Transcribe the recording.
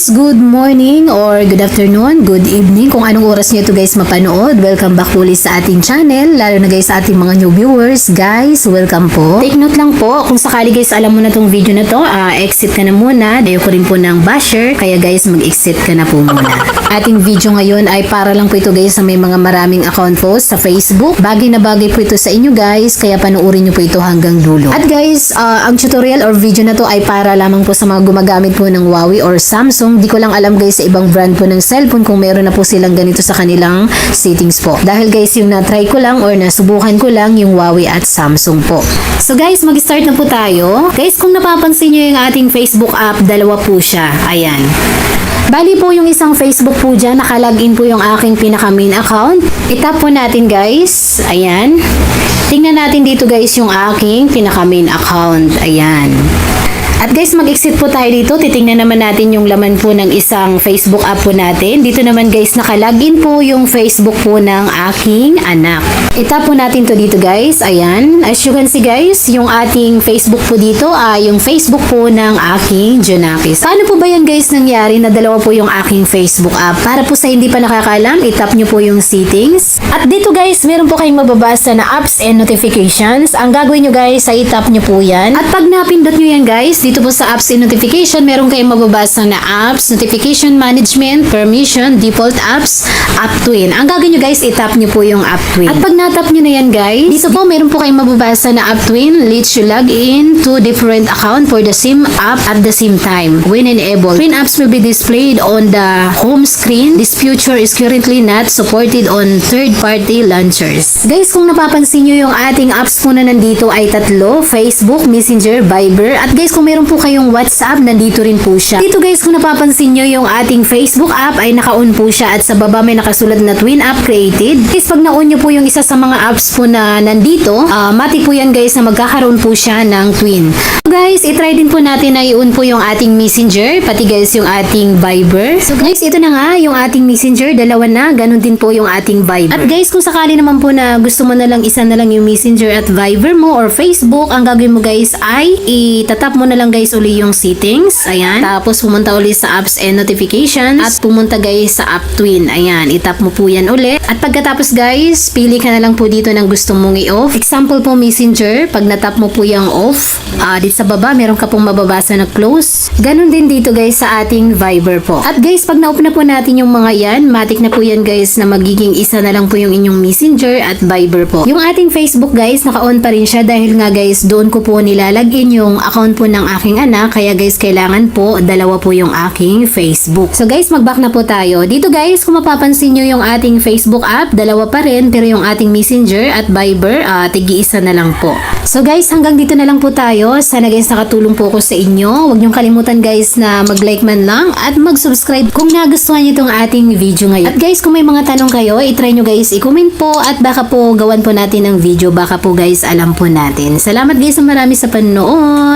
guys, good morning or good afternoon, good evening kung anong oras nyo ito guys mapanood. Welcome back ulit sa ating channel, lalo na guys sa ating mga new viewers. Guys, welcome po. Take note lang po, kung sakali guys alam mo na tong video na to, exit ka na muna. Dayo ko rin po ng basher, kaya guys mag-exit ka na po muna. Ating video ngayon ay para lang po ito guys sa may mga maraming account post sa Facebook. Bagay na bagay po ito sa inyo guys, kaya panoorin nyo po ito hanggang dulo. At guys, ang tutorial or video na to ay para lamang po sa mga gumagamit po ng Huawei or Samsung. Di ko lang alam guys sa ibang brand po ng cellphone kung meron na po silang ganito sa kanilang settings po. Dahil guys yung na-try ko lang or nasubukan ko lang yung Huawei at Samsung po. So guys, mag-start na po tayo. Guys, kung napapansin nyo yung ating Facebook app, dalawa po siya. Ayan. Bali po yung isang Facebook po dyan, nakalagin po yung aking pinaka main account. I-tap po natin guys. Ayan. Tingnan natin dito guys yung aking pinaka main account. Ayan. At guys, mag-exit po tayo dito. Titingnan naman natin yung laman po ng isang Facebook app po natin. Dito naman guys, nakalagin po yung Facebook po ng aking anak. I-tap po natin to dito guys. Ayan. As you can see guys, yung ating Facebook po dito ay yung Facebook po ng aking Junakis. Paano po ba yan guys nangyari na dalawa po yung aking Facebook app? Para po sa hindi pa nakakalam, i-tap nyo po yung settings. At dito guys, meron po kayong mababasa na apps and notifications. Ang gagawin nyo guys, ay i-tap nyo po yan. At pag napindot nyo yan guys, dito po sa apps and notification, meron kayong mababasa na apps, notification management, permission, default apps, app twin. Ang gagawin nyo guys, i-tap nyo po yung app twin. At pag natap nyo na yan guys, dito po meron po kayong mababasa na app twin, lets you log in to different account for the same app at the same time when enabled. Twin apps will be displayed on the home screen. This feature is currently not supported on third-party launchers. Guys, kung napapansin nyo yung ating apps po na nandito ay tatlo, Facebook, Messenger, Viber, at guys kung meron po kayong WhatsApp, nandito rin po siya. Dito guys, kung napapansin nyo yung ating Facebook app ay naka-on po siya at sa baba may nakasulat na Twin app created. Guys, pag na-on nyo po yung isa sa mga apps po na nandito, mati po yan guys na magkakaroon po siya ng Twin. So guys, itry din po natin na i-on po yung ating Messenger, pati guys yung ating Viber. So guys, ito na nga yung ating Messenger, dalawa na, ganun din po yung ating Viber. At guys, kung sakali naman po na gusto mo na lang isa na lang yung Messenger at Viber mo or Facebook, ang gagawin mo guys ay itatap mo na lang guys uli yung settings. Ayan. Tapos pumunta uli sa apps and notifications at pumunta guys sa app twin. Ayan. Itap mo po yan uli. At pagkatapos guys, pili ka na lang po dito ng gusto mong i-off. Example po Messenger. Pag natap mo po yung off, dito sa baba meron ka pong mababasa na close. Ganon din dito guys sa ating Viber po. At guys, pag na-open na po natin yung mga yan, matik na po yan guys na magiging isa na lang po yung inyong Messenger at Viber po. Yung ating Facebook guys, naka-on pa rin siya dahil nga guys, doon ko po nilalagin yung account po ng aking anak, kaya guys kailangan po dalawa po yung aking Facebook. So guys, mag-back na po tayo. Dito guys, kung mapapansin nyo yung ating Facebook app, dalawa pa rin, pero yung ating Messenger at Viber, tigi-isa na lang po. So guys, hanggang dito na lang po tayo. Sana guys nakatulong po ako sa inyo. Huwag nyong kalimutan guys na mag-like man lang at mag-subscribe kung nagustuhan nyo itong ating video ngayon. At guys, kung may mga tanong kayo, itry nyo guys i-comment po at baka po gawan po natin ng video, baka po guys alam po natin. Salamat guys sa marami sa panonood.